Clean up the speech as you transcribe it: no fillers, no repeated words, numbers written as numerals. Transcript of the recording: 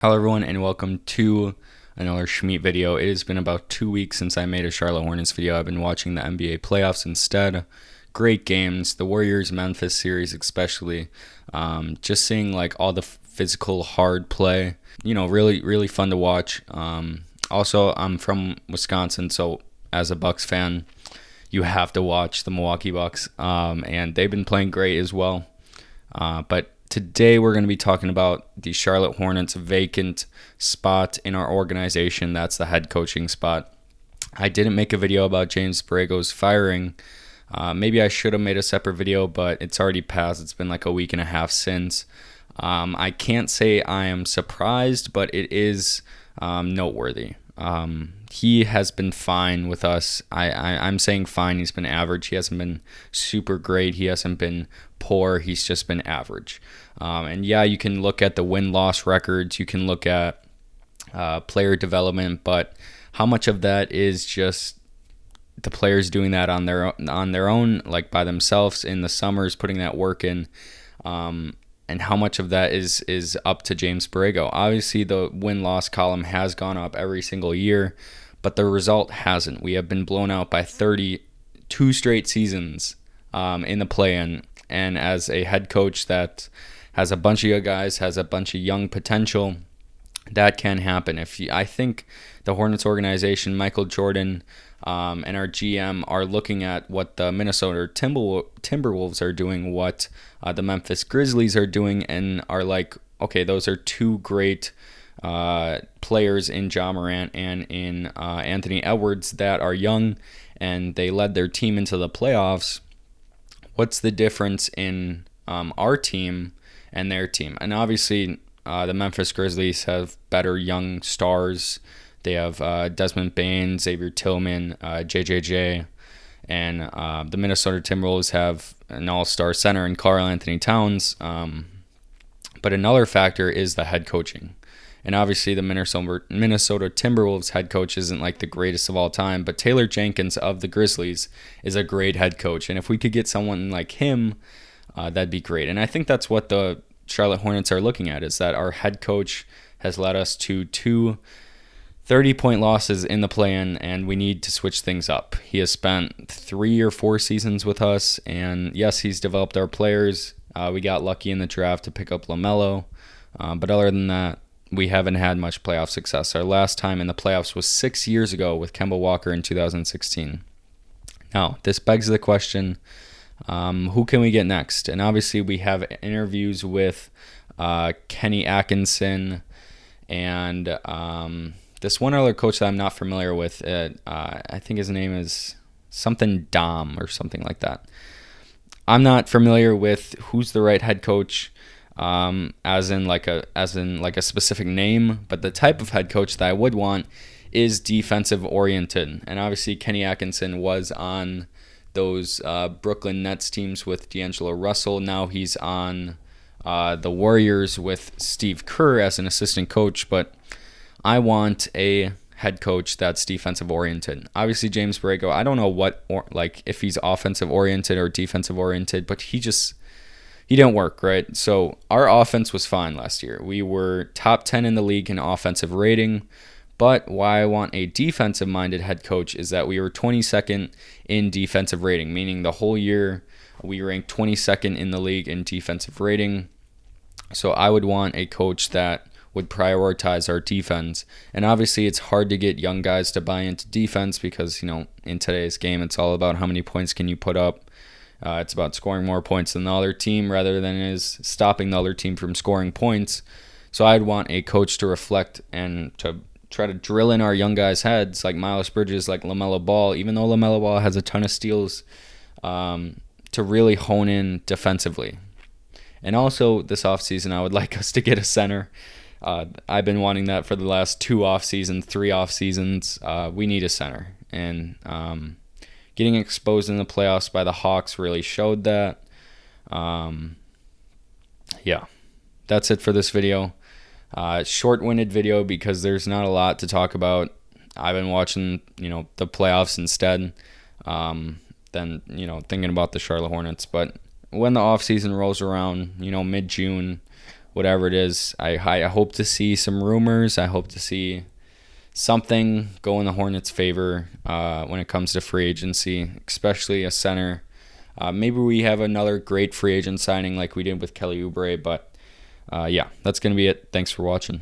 Hello everyone and welcome to another Schmeat video. It has been about 2 weeks since I made a Charlotte Hornets video. I've been watching the NBA playoffs instead. Great games, the Warriors-Memphis series especially. Just seeing like all the physical hard play. Really fun to watch. Also, I'm from Wisconsin, so as a Bucks fan, you have to watch the Milwaukee Bucks. And they've been playing great as well. But today we're going to be talking about the Charlotte Hornets vacant spot in our organization. That's the head coaching spot. I didn't make a video about James Borrego's firing. Maybe I should have made a separate video, but it's already passed. It's been like a week and a half since. I can't say I am surprised, but it is noteworthy. He has been fine with us. I'm saying fine. He's been average. He hasn't been super great. He hasn't been poor. He's just been average. And yeah, you can look at the win-loss records. You can look at player development, but how much of that is just the players doing that on their own, like by themselves in the summers, putting that work in, and how much of that is up to James Borrego? Obviously, the win-loss column has gone up every single year, but the result hasn't. We have been blown out by 32 straight seasons in the play-in, and as a head coach that has a bunch of young guys, has a bunch of young potential, that can happen. I think the Hornets organization, Michael Jordan, and our GM are looking at what the Minnesota Timberwolves are doing, what the Memphis Grizzlies are doing, and are like, okay, those are two great players in Ja Morant and in Anthony Edwards that are young, and they led their team into the playoffs. What's the difference in our team and their team? And obviously, the Memphis Grizzlies have better young stars. They have Desmond Bane, Xavier Tillman, JJJ, and the Minnesota Timberwolves have an all-star center in Karl Anthony Towns. But another factor is the head coaching. And obviously the Minnesota Timberwolves head coach isn't like the greatest of all time, but Taylor Jenkins of the Grizzlies is a great head coach. And if we could get someone like him, that'd be great. And I think that's what the Charlotte Hornets are looking at, is that our head coach has led us to two 30-point losses in the play-in, and we need to switch things up. He has spent 3 or 4 seasons with us, and yes, he's developed our players. We got lucky in the draft to pick up LaMelo, but other than that, we haven't had much playoff success. Our last time in the playoffs was 6 years ago with Kemba Walker in 2016. Now, this begs the question, who can we get next? And obviously we have interviews with Kenny Atkinson and this one other coach that I'm not familiar with. I think his name is something Dom or something like that. I'm not familiar with who's the right head coach, as in like a specific name, but the type of head coach that I would want is defensive oriented. And obviously Kenny Atkinson was on those Brooklyn Nets teams with D'Angelo Russell. Now he's on the Warriors with Steve Kerr as an assistant coach, but I want a head coach that's defensive oriented. Obviously James Borrego, I don't know if he's offensive oriented or defensive oriented, but he didn't work, right? So our offense was fine last year. We were top 10 in the league in offensive rating, but why I want a defensive-minded head coach is that we were 22nd in defensive rating, meaning the whole year we ranked 22nd in the league in defensive rating. So I would want a coach that would prioritize our defense. And obviously it's hard to get young guys to buy into defense because, in today's game, it's all about how many points can you put up. It's about scoring more points than the other team rather than it is stopping the other team from scoring points. So I'd want a coach to reflect and to try to drill in our young guys' heads, like Miles Bridges, like LaMelo Ball, even though LaMelo Ball has a ton of steals, to really hone in defensively. And also this offseason, I would like us to get a center. I've been wanting that for the last 2 offseasons, 3 offseasons. We need a center. And getting exposed in the playoffs by the Hawks really showed that. Yeah, that's it for this video. Short-winded video because there's not a lot to talk about. I've been watching, the playoffs instead than, thinking about the Charlotte Hornets. But when the offseason rolls around, mid-June, whatever it is. I hope to see some rumors. I hope to see something go in the Hornets' favor when it comes to free agency, especially a center. Maybe we have another great free agent signing like we did with Kelly Oubre, but yeah, that's going to be it. Thanks for watching.